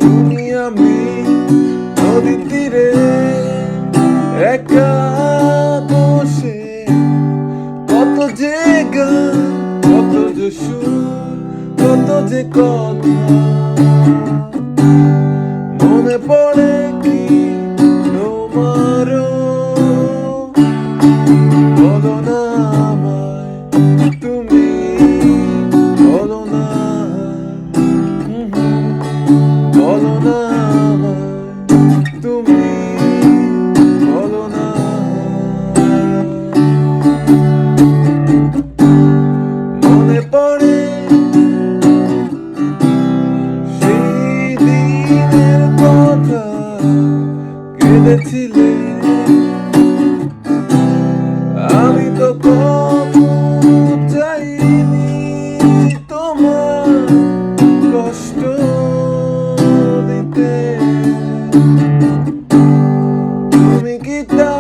তুমি আমি নদীর তীরে একা বসে, কত যে গান, কত যে সুর, কত যে কথা মনে পড়ে কি তোমারও? বলো না আমায় তুমি, বলো না, বলো না আমায় তুমি, বলো না। মনে পড়ে সেই দিনের কথা, কেঁদেছিলে আমি তো কখনো চাইনি তোমার কষ্ট দিতে। তুমি কি তা